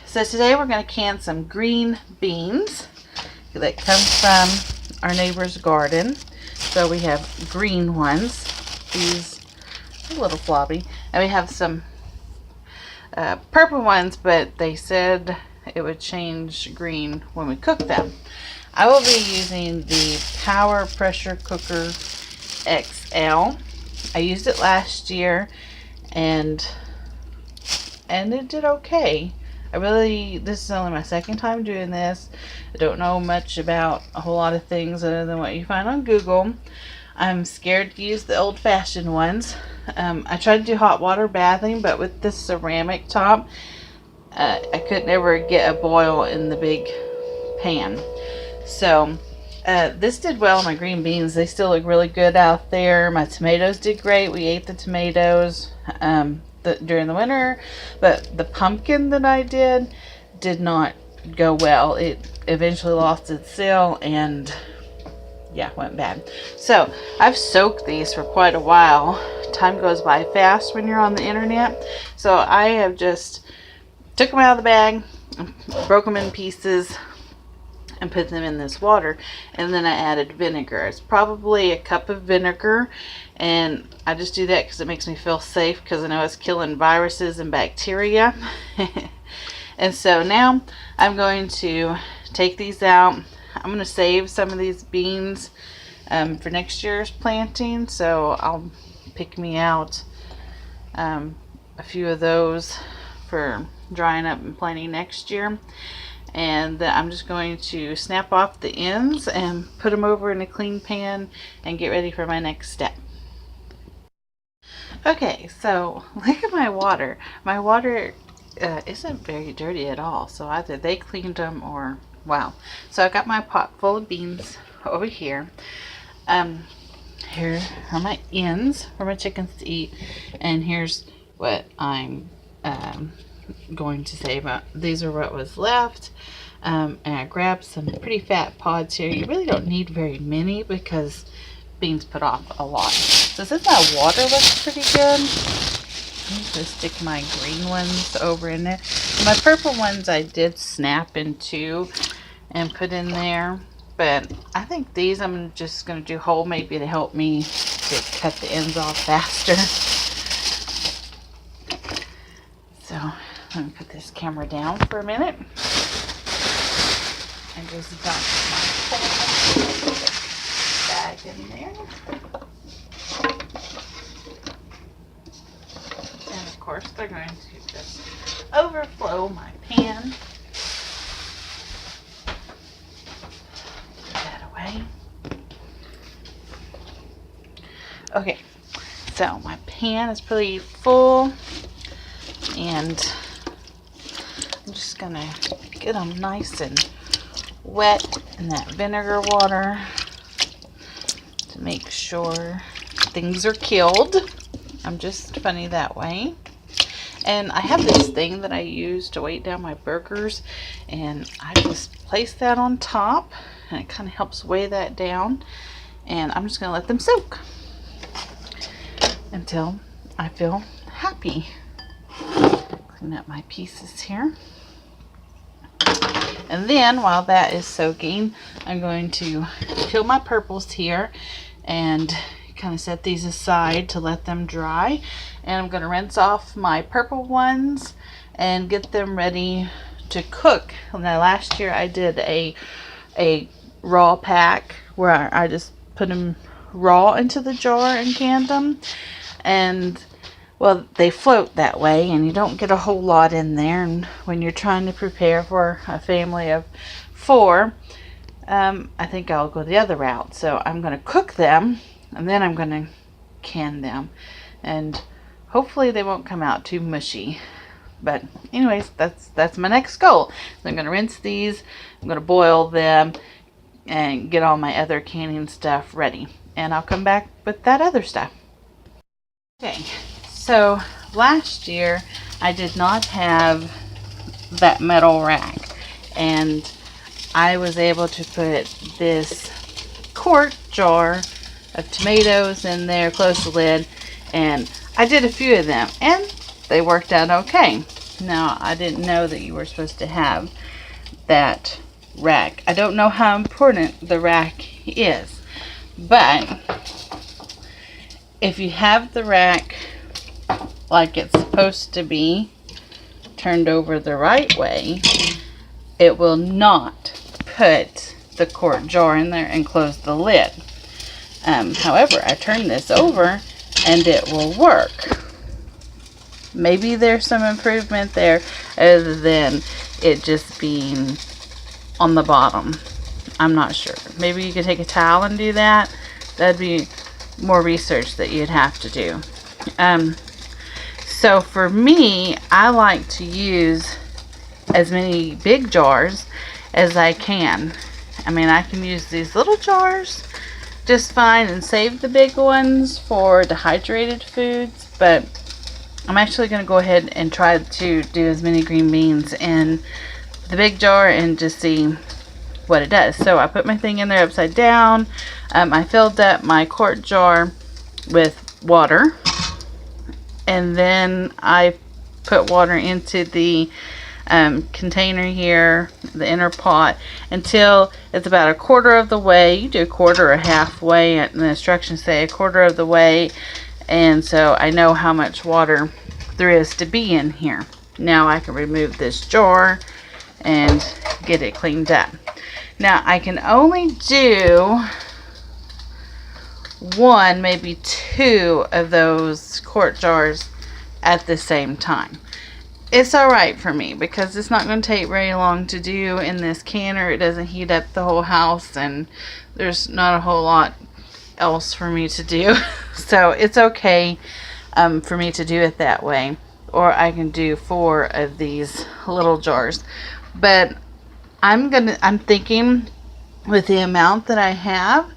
So today we're going to can some green beans that come from our neighbor's garden. So we have green ones. These are a little floppy. And we have some purple ones, but they said it would change green when we cook them. I will be using the Power Pressure Cooker XL. I used it last year and it did okay. This is only my second time doing this. I don't know much about a whole lot of things other than what you find on Google. I'm scared to use the old-fashioned ones. I tried to do hot water bathing, but with this ceramic top, I could never get a boil in the big pan. So this did well on my green beans. They still look really good out there. My tomatoes did great. We ate the tomatoes during the winter, but the pumpkin that I did not go well. It eventually lost its seal and yeah, went bad. So I've soaked these for quite a while. Time goes by fast when you're on the internet. So I have just took them out of the bag, broke them in pieces, and put them in this water, and then I added vinegar. It's probably a cup of vinegar, and I just do that because it makes me feel safe, because I know it's killing viruses and bacteria. And so now I'm going to take these out. I'm going to save some of these beans for next year's planting, so I'll pick me out a few of those for drying up and planting next year. And I'm just going to snap off the ends and put them over in a clean pan and get ready for my next step. Okay, so look at my water. My water isn't very dirty at all, so either they cleaned them or wow. So I got my pot full of beans over here. Here are my ends for my chickens to eat, and here's what I'm going to save. These are what was left, and I grabbed some pretty fat pods here. You really don't need very many because beans put off a lot. So since my water looks pretty good, I'm just going to stick my green ones over in there. My purple ones I did snap in two and put in there, but I think these I'm just going to do whole, maybe to help me to cut the ends off faster. So I'm going to put this camera down for a minute and just dump my bag in there. And of course they're going to just overflow my pan. Put that away. Okay, so my pan is pretty full, and I'm just gonna get them nice and wet in that vinegar water to make sure things are killed. I'm just funny that way. And I have this thing that I use to weight down my burgers, and I just place that on top, and it kind of helps weigh that down. And I'm just gonna let them soak until I feel happy. Clean up my pieces here. And then while that is soaking, I'm going to peel my purples here and kind of set these aside to let them dry. And I'm going to rinse off my purple ones and get them ready to cook. Now last year I did a raw pack where I just put them raw into the jar and canned them. And well, they float that way and you don't get a whole lot in there. And when you're trying to prepare for a family of 4, I think I'll go the other route. So I'm going to cook them and then I'm going to can them. And hopefully they won't come out too mushy. But anyways, that's my next goal. So I'm going to rinse these. I'm going to boil them and get all my other canning stuff ready. And I'll come back with that other stuff. Okay. So last year I did not have that metal rack, and I was able to put this quart jar of tomatoes in there, close the lid, and I did a few of them and they worked out okay. Now, I didn't know that you were supposed to have that rack. I don't know how important the rack is, but if you have the rack like it's supposed to be, turned over the right way, it will not put the quart jar in there and close the lid. However, I turned this over and it will work. Maybe there's some improvement there other than it just being on the bottom. I'm not sure. Maybe you could take a towel and do that. That'd be more research that you'd have to do. So for me, I like to use as many big jars as I can. I mean, I can use these little jars just fine and save the big ones for dehydrated foods, but I'm actually going to go ahead and try to do as many green beans in the big jar and just see what it does. So I put my thing in there upside down. I filled up my quart jar with water, and then I put water into the container here, the inner pot, until it's about a quarter of the way. You do a quarter or halfway, and the instructions say a quarter of the way, and so I know how much water there is to be in here. Now I can remove this jar and get it cleaned up. Now I can only do one, maybe two of those quart jars at the same time. It's alright for me because it's not going to take very long to do in this canner. It doesn't heat up the whole house, and there's not a whole lot else for me to do. So it's okay for me to do it that way. Or I can do 4 of these little jars. But I'm thinking with the amount that I have,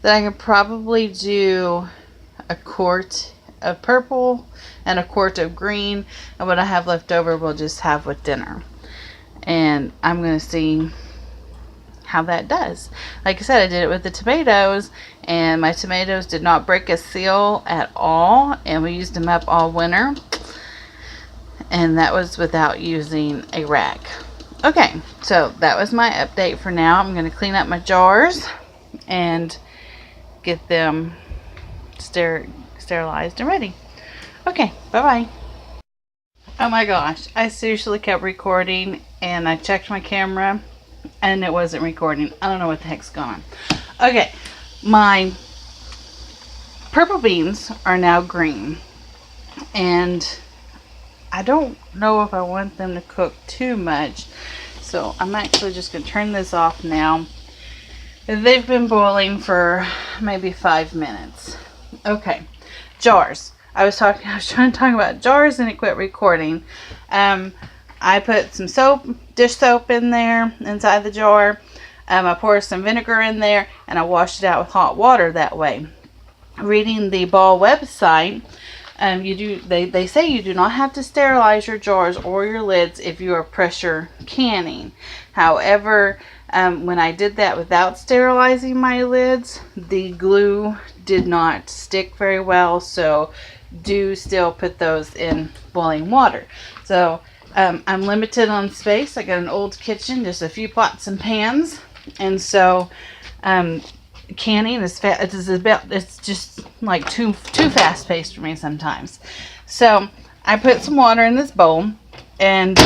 that I could probably do a quart of purple and a quart of green, and what I have left over we'll just have with dinner. And I'm going to see how that does. Like I said, I did it with the tomatoes, and my tomatoes did not break a seal at all, and we used them up all winter, and that was without using a rack. Okay, so that was my update for now. I'm going to clean up my jars and get them sterilized and ready. Okay, bye-bye. Oh my gosh, I seriously kept recording, and I checked my camera and it wasn't recording. I don't know what the heck's going on. Okay, my purple beans are now green, and I don't know if I want them to cook too much, so I'm actually just going to turn this off now. They've been boiling for maybe 5 minutes. Okay, jars. I was trying to talk about jars and it quit recording. I put some soap, dish soap in there inside the jar. I poured some vinegar in there, and I washed it out with hot water that way. Reading the Ball website, they say you do not have to sterilize your jars or your lids if you are pressure canning. However, when I did that without sterilizing my lids, the glue did not stick very well, so do still put those in boiling water. So I'm limited on space. I got an old kitchen, just a few pots and pans, and so canning is it's just like too fast paced for me sometimes. So I put some water in this bowl and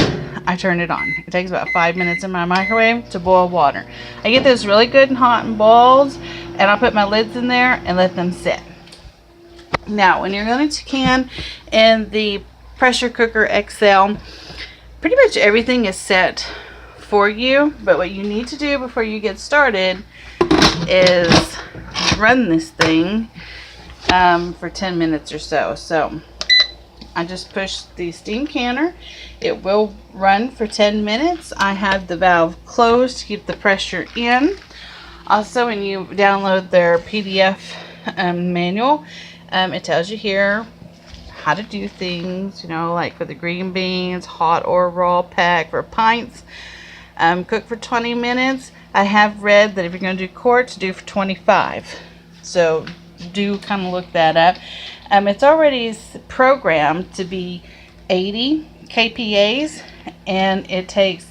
I turn it on. It takes about 5 minutes in my microwave to boil water. I get this really good and hot and boiled, and I'll put my lids in there and let them sit. Now, when you're going to can in the pressure cooker XL, pretty much everything is set for you, but what you need to do before you get started is run this thing for 10 minutes or so. So I just push the steam canner. It will run for 10 minutes. I have the valve closed to keep the pressure in. Also, when you download their PDF manual, it tells you here how to do things, like for the green beans, hot or raw pack for pints. Cook for 20 minutes. I have read that if you're going to do quarts, do for 25. So do kind of look that up. It's already programmed to be 80 kPAs, and it takes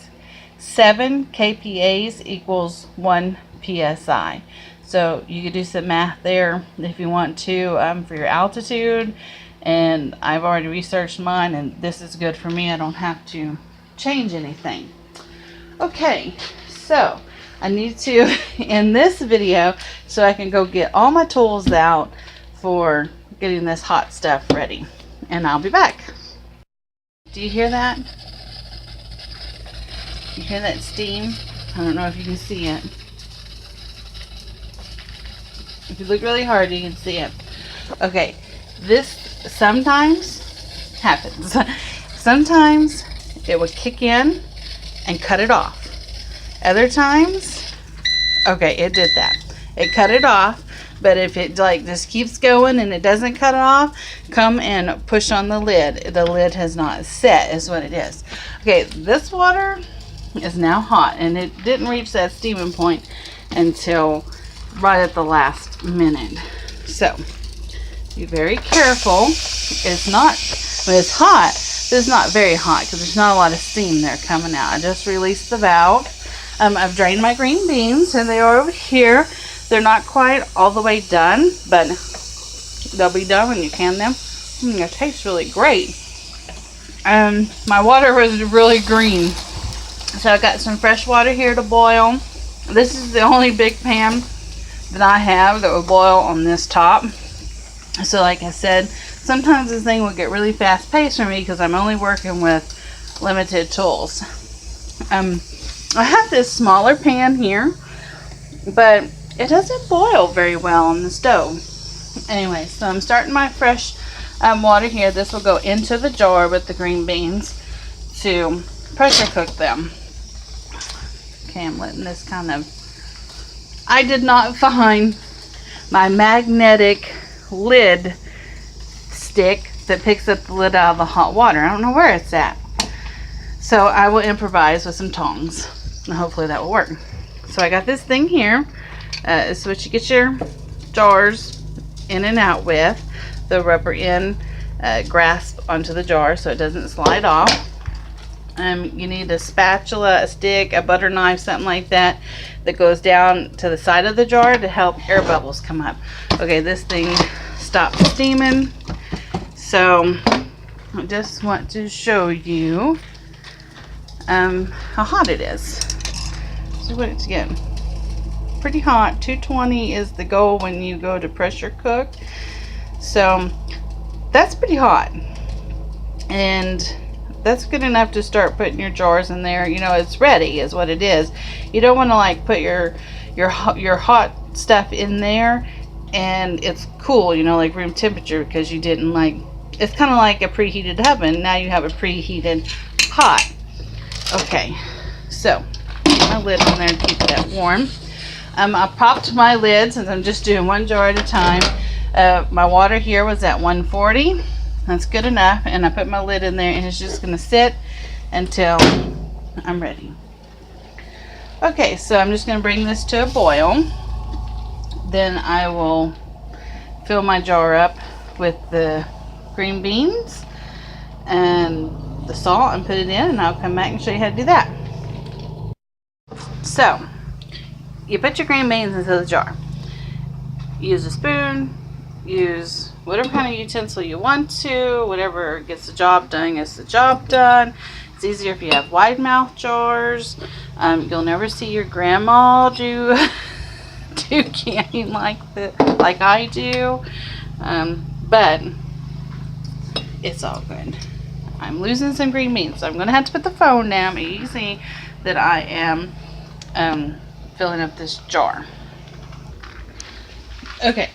7 kPAs equals 1 psi. So you could do some math there if you want to, for your altitude. And I've already researched mine, and this is good for me. I don't have to change anything. Okay, so I need to end this video so I can go get all my tools out for getting this hot stuff ready. And I'll be back. Do you hear that? You hear that steam? I don't know if you can see it. If you look really hard, you can see it. Okay, this sometimes happens. Sometimes it would kick in and cut it off. Other times, okay, it did that. It cut it off, but if it like just keeps going and it doesn't cut it off, come and push on the lid. The lid has not set, is what it is. Okay, this water is now hot, and it didn't reach that steaming point until right at the last minute. So be very careful. It's not, when it's hot, it's not very hot because there's not a lot of steam there coming out. I just released the valve. I've drained my green beans, and they are over here. They're not quite all the way done, but they'll be done when you can them. They taste really great. My water was really green, so I got some fresh water here to boil. This is the only big pan that I have that will boil on this top. So like I said, sometimes this thing will get really fast paced for me because I'm only working with limited tools. I have this smaller pan here, but it doesn't boil very well on the stove. Anyway, so I'm starting my fresh water here. This will go into the jar with the green beans to pressure cook them. Okay, I'm letting this kind of... I did not find my magnetic lid stick that picks up the lid out of the hot water. I don't know where it's at. So I will improvise with some tongs, and hopefully that will work. So I got this thing here. It's what you get your jars in and out with. The rubber end grasp onto the jar so it doesn't slide off. You need a spatula, a stick, a butter knife, something like that goes down to the side of the jar to help air bubbles come up. Okay, this thing stopped steaming, so I just want to show you how hot it is. See what it's getting. Pretty hot. 220 is the goal when you go to pressure cook. So that's pretty hot, and that's good enough to start putting your jars in there. You know, it's ready is what it is. You don't want to like put your hot stuff in there and it's cool, you know, like room temperature, because you didn't like, it's kind of like a preheated oven. Now you have a preheated hot. Okay, so put my lid on there to keep that warm. I popped my lid since I'm just doing one jar at a time. My water here was at 140. That's good enough, and I put my lid in there, and it's just going to sit until I'm ready. Okay, so I'm just going to bring this to a boil. Then I will fill my jar up with the green beans and the salt and put it in, and I'll come back and show you how to do that. So you put your green beans into the jar. Use a spoon, use whatever kind of utensil you want to. Whatever gets the job done gets the job done. It's easier if you have wide mouth jars. You'll never see your grandma do canning like I do, but it's all good. I'm losing some green beans, so I'm gonna have to put the phone down, but you can see that I am filling up this jar. Okay,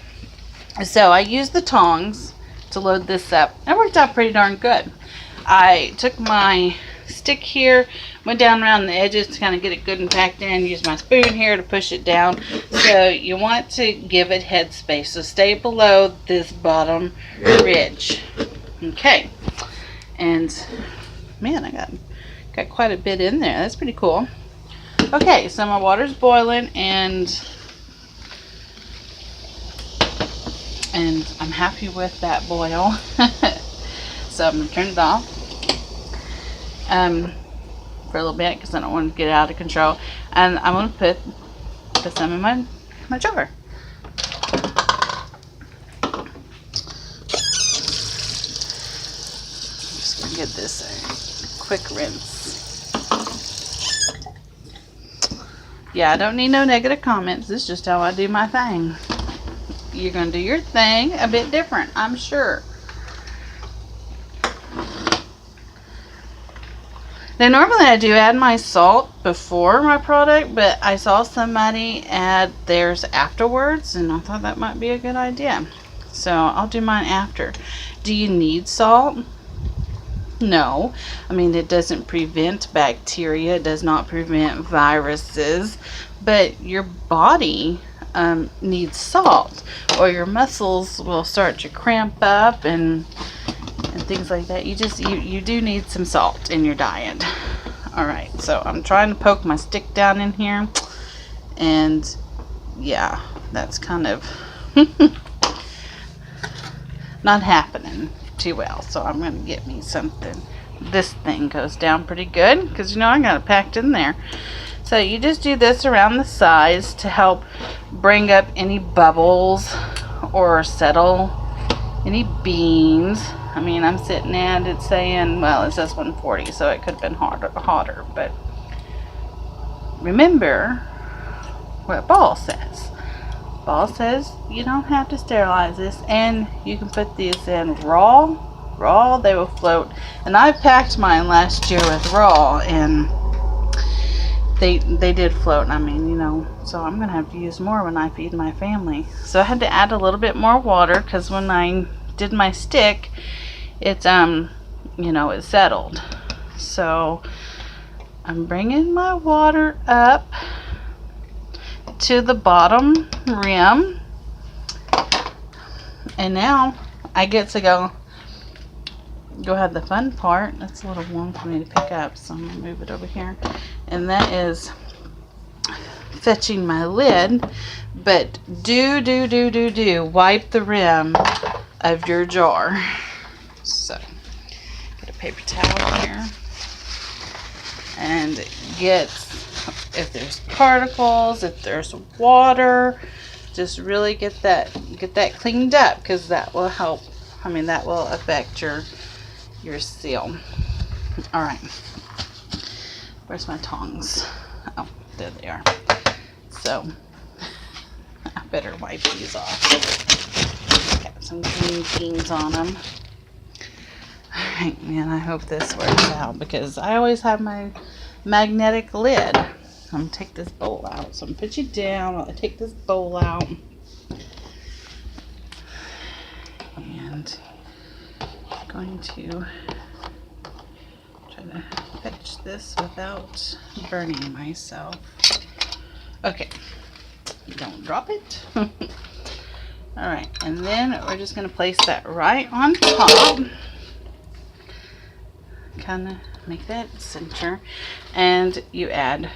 so I used the tongs to load this up. That worked out pretty darn good. I took my stick here, went down around the edges to kind of get it good and packed in, used my spoon here to push it down. So you want to give it headspace, so stay below this bottom ridge. Okay, and man, I got quite a bit in there. That's pretty cool. Okay, so my water's boiling, and I'm happy with that boil. So I'm gonna turn it off. for a little bit because I don't want to get out of control. And I'm going to put some in my jar. Just going to get this a quick rinse. Yeah, I don't need no negative comments. This is just how I do my thing. You're going to do your thing a bit different, I'm sure. Now, normally I do add my salt before my product, but I saw somebody add theirs afterwards, and I thought that might be a good idea. So I'll do mine after. Do you need salt? No. I mean, it doesn't prevent bacteria. It does not prevent viruses. But your body needs salt, or your muscles will start to cramp up and things like that. You do need some salt in your diet. All right, so I'm trying to poke my stick down in here, and yeah, that's kind of not happening too well. So I'm going to get me something. This thing goes down pretty good because, you know, I got it packed in there. So you just do this around the sides to help bring up any bubbles or settle any beans. I mean, I'm sitting at it saying, well, it says 140, so it could have been hotter. But remember what Ball says. Ball says you don't have to sterilize this, and you can put these in raw. They will float. And I packed mine last year with raw, and they did float. I mean, you know, so I'm gonna have to use more when I feed my family. So I had to add a little bit more water because when I did my stick, it's you know, it settled. So I'm bringing my water up to the bottom rim, and now I get to go have the fun part. That's a little warm for me to pick up, so I'm gonna move it over here, and that is fetching my lid. But do wipe the rim of your jar. So get a paper towel here and get, if there's particles, if there's water, just really get that cleaned up, because that will help. I mean, that will affect your seal. All right, where's my tongs? Oh, there they are. So I better wipe these off. Got some green beans on them. Alright, man, I hope this works out because I always have my magnetic lid. I'm going to take this bowl out. So I'm going to put you down while I take this bowl out. And I'm going to try to fetch this without burning myself. Okay, don't drop it. Alright, and then we're just going to place that right on top. Kind of make that center, and you add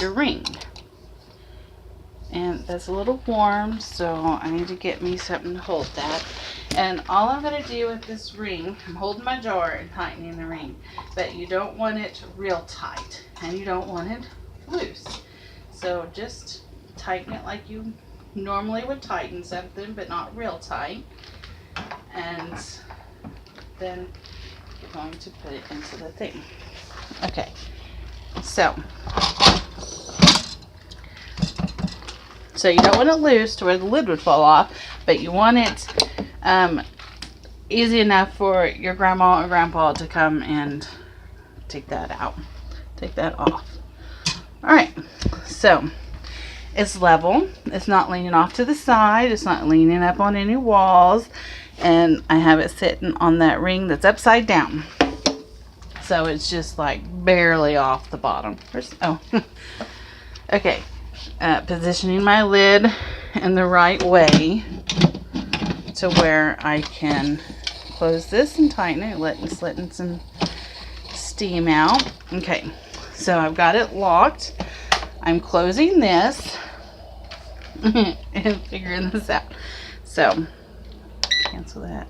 your ring. And that's a little warm, so I need to get me something to hold that. And all I'm going to do with this ring, I'm holding my jar and tightening the ring, but you don't want it real tight and you don't want it loose. So just tighten it like you normally would tighten something, but not real tight. And then you're going to put it into the thing. Okay, so you don't want it loose to where the lid would fall off, but you want it easy enough for your grandma or grandpa to come and take that out, take that off. All right, so it's level. It's not leaning off to the side. It's not leaning up on any walls. And I have it sitting on that ring that's upside down. So it's just like barely off the bottom. Oh, okay. Positioning my lid in the right way to where I can close this and tighten it, letting some steam out. Okay, so I've got it locked. I'm closing this and figuring this out. So cancel that.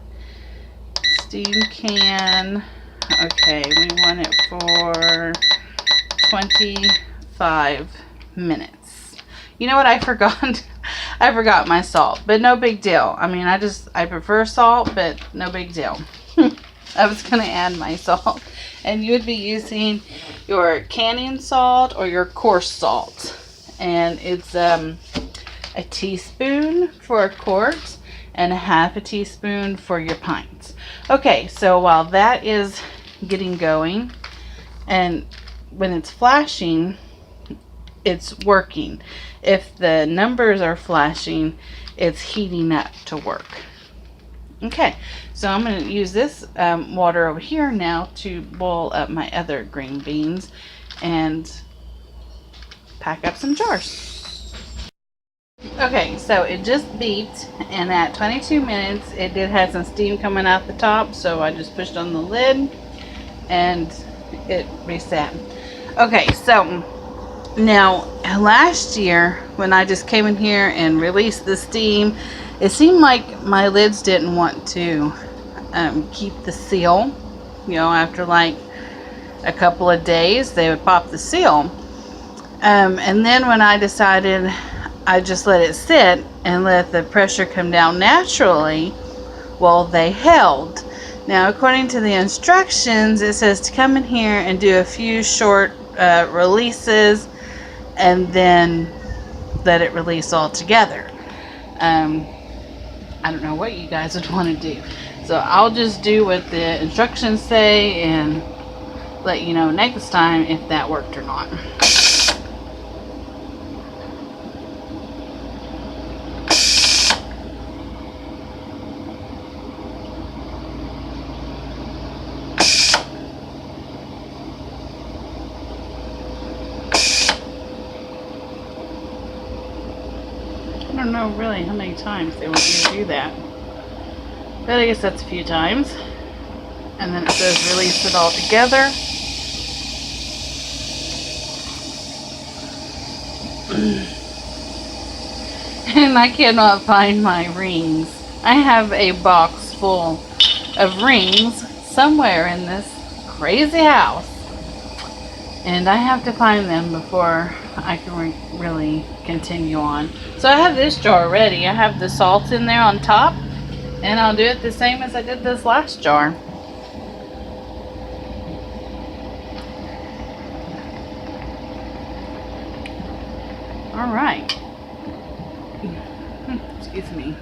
Steam can. Okay, we want it for 25 minutes. You know what? I forgot. I forgot my salt, but no big deal. I mean, I prefer salt, but no big deal. I was going to add my salt. And you would be using your canning salt or your coarse salt. And it's a teaspoon for a quart and a half a teaspoon for your pints. Okay, so while that is getting going, and when it's flashing, it's working. If the numbers are flashing, it's heating up to work. Okay, so I'm going to use this water over here now to boil up my other green beans and pack up some jars. Okay, so it just beeped, and at 22 minutes it did have some steam coming out the top, so I just pushed on the lid and it reset. Okay, so now last year when I just came in here and released the steam, it seemed like my lids didn't want to keep the seal. You know, after like a couple of days they would pop the seal. And then when I decided I just let it sit and let the pressure come down naturally, well, they held. Now, according to the instructions, it says to come in here and do a few short releases and then let it release all together. I don't know what you guys would want to do. So I'll just do what the instructions say and let you know next time if that worked or not. I don't know really how many times they want you to do that, but I guess that's a few times. And then it says release it all together. And I cannot find my rings. I have a box full of rings somewhere in this crazy house, and I have to find them before I can really continue on. So I have this jar ready. I have the salt in there on top, and I'll do it the same as I did this last jar. All right. Excuse me.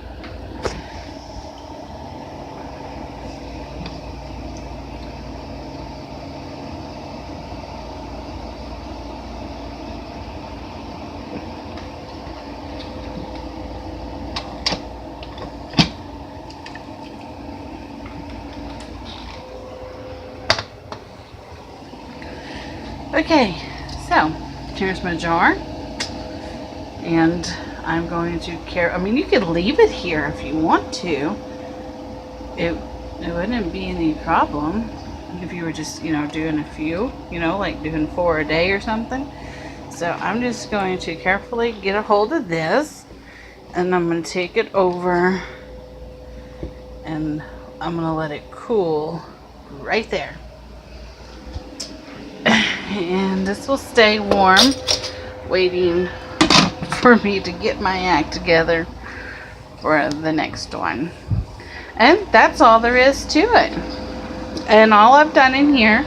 Okay, so here's my jar, and I'm going to I mean, you could leave it here if you want to. It wouldn't be any problem if you were just, you know, doing a few, you know, like doing 4 a day or something. So I'm just going to carefully get a hold of this, and I'm going to take it over, and I'm going to let it cool right there. And this will stay warm, waiting for me to get my act together for the next one. And that's all there is to it. And all I've done in here,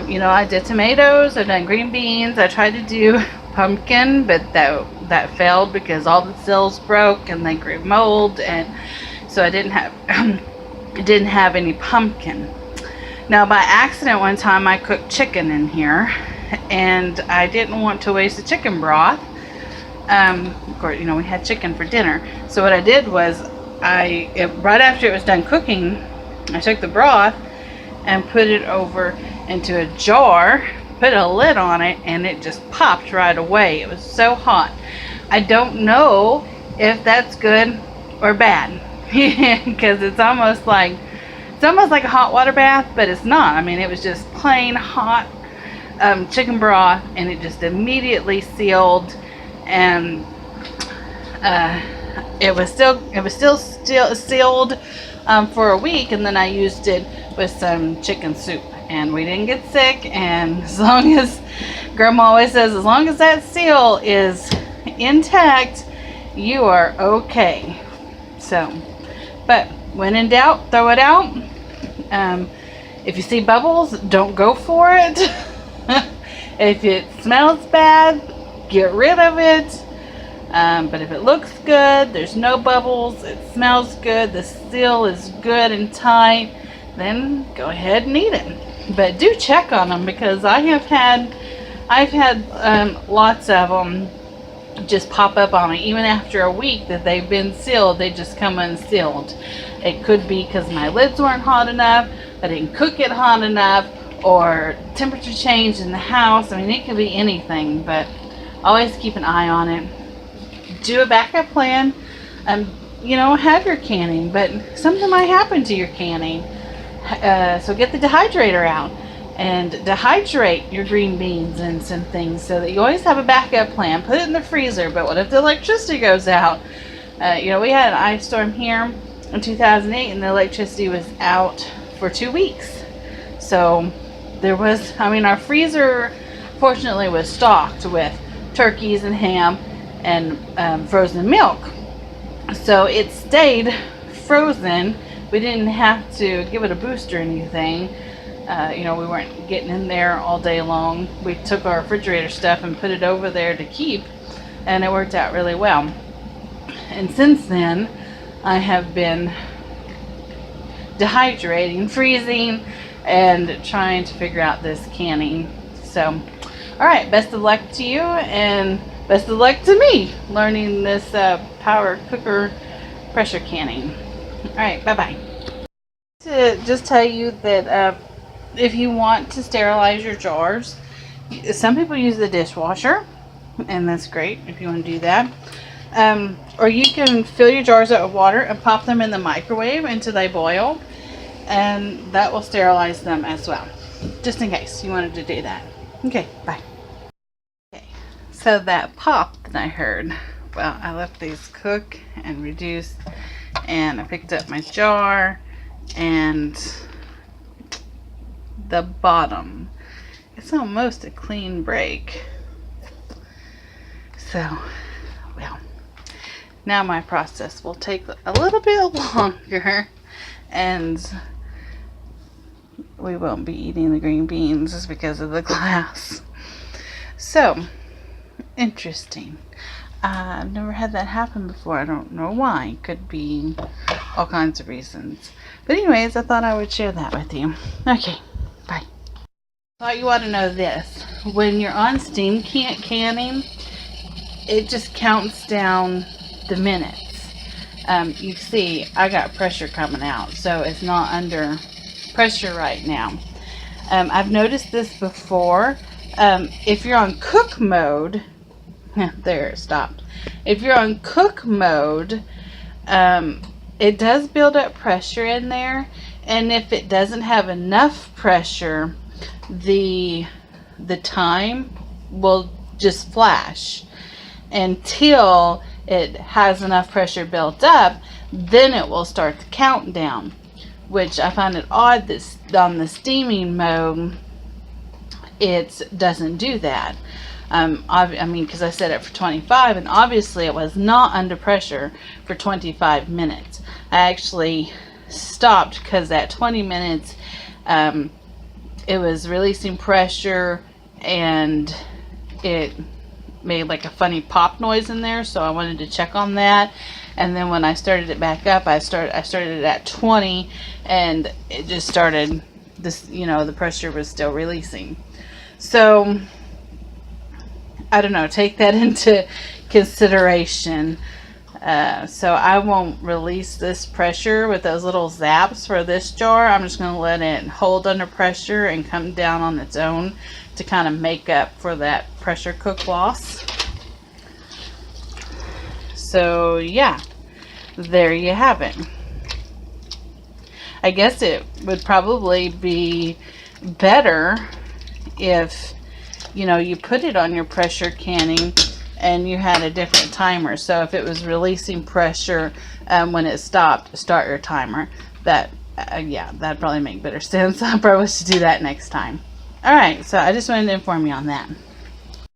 you know, I did tomatoes, I've done green beans, I tried to do pumpkin, but that failed because all the sills broke and they grew mold, and so I didn't have any pumpkin. Now, by accident one time I cooked chicken in here, and I didn't want to waste the chicken broth. Of course, you know, we had chicken for dinner. So what I did was, right after it was done cooking, I took the broth and put it over into a jar, put a lid on it, and it just popped right away. It was so hot. I don't know if that's good or bad because it's almost like a hot water bath, but it's not. I mean, it was just plain hot chicken broth, and it just immediately sealed, and it was still sealed for a week, and then I used it with some chicken soup, and we didn't get sick. And as long as Grandma always says, as long as that seal is intact, you are okay. So, but when in doubt, throw it out. If you see bubbles, don't go for it. If it smells bad, get rid of it. But if it looks good, there's no bubbles, it smells good, the seal is good and tight, then go ahead and eat it. But do check on them, because I've had lots of them just pop up on me. Even after a week that they've been sealed, they just come unsealed. It could be because my lids weren't hot enough, I didn't cook it hot enough, or temperature change in the house. I mean, it could be anything, but always keep an eye on it. Do a backup plan. You know, have your canning, but something might happen to your canning. So get the dehydrator out and dehydrate your green beans and some things, so that you always have a backup plan. Put it in the freezer. But what if the electricity goes out? You know, we had an ice storm here in 2008, and the electricity was out for 2 weeks. So there was, I mean, our freezer fortunately was stocked with turkeys and ham and frozen milk, so it stayed frozen. We didn't have to give it a boost or anything. You know, we weren't getting in there all day long. We took our refrigerator stuff and put it over there to keep, and it worked out really well. And since then, I have been dehydrating, freezing, and trying to figure out this canning. So, all right, best of luck to you, and best of luck to me learning this power cooker pressure canning. All right, bye-bye. To just tell you that if you want to sterilize your jars, some people use the dishwasher, and that's great if you want to do that. Or you can fill your jars up with water and pop them in the microwave until they boil, and that will sterilize them as well, just in case you wanted to do that. Okay, bye. Okay, so that pop that I heard, well, I let these cook and reduce, and I picked up my jar, and the bottom, it's almost a clean break. So, well, now my process will take a little bit longer, and we won't be eating the green beans just because of the glass. So, interesting. I've never had that happen before. I don't know why. Could be all kinds of reasons. But anyways, I thought I would share that with you. Okay, bye. Thought you ought to know this. When you're on steam canning, it just counts down the minutes. You see, I got pressure coming out, so it's not under pressure right now. I've noticed this before. If you're on cook mode, there it stopped. If you're on cook mode, it does build up pressure in there, and if it doesn't have enough pressure, the time will just flash until it has enough pressure built up. Then it will start the countdown, which I find it odd that on the steaming mode it doesn't do that. I mean, because I set it for 25, and obviously it was not under pressure for 25 minutes. I actually stopped because at 20 minutes it was releasing pressure, and it made like a funny pop noise in there, so I wanted to check on that. And then when I started it back up, I started it at 20, and it just started this, you know, the pressure was still releasing. So I don't know, take that into consideration. So I won't release this pressure with those little zaps for this jar. I'm just going to let it hold under pressure and come down on its own to kind of make up for that pressure cook loss. So yeah, there you have it. I guess it would probably be better if, you know, you put it on your pressure canning and you had a different timer. So if it was releasing pressure when it stopped, start your timer. That Yeah, that'd probably make better sense. I probably should do that next time. Alright, so I just wanted to inform you on that.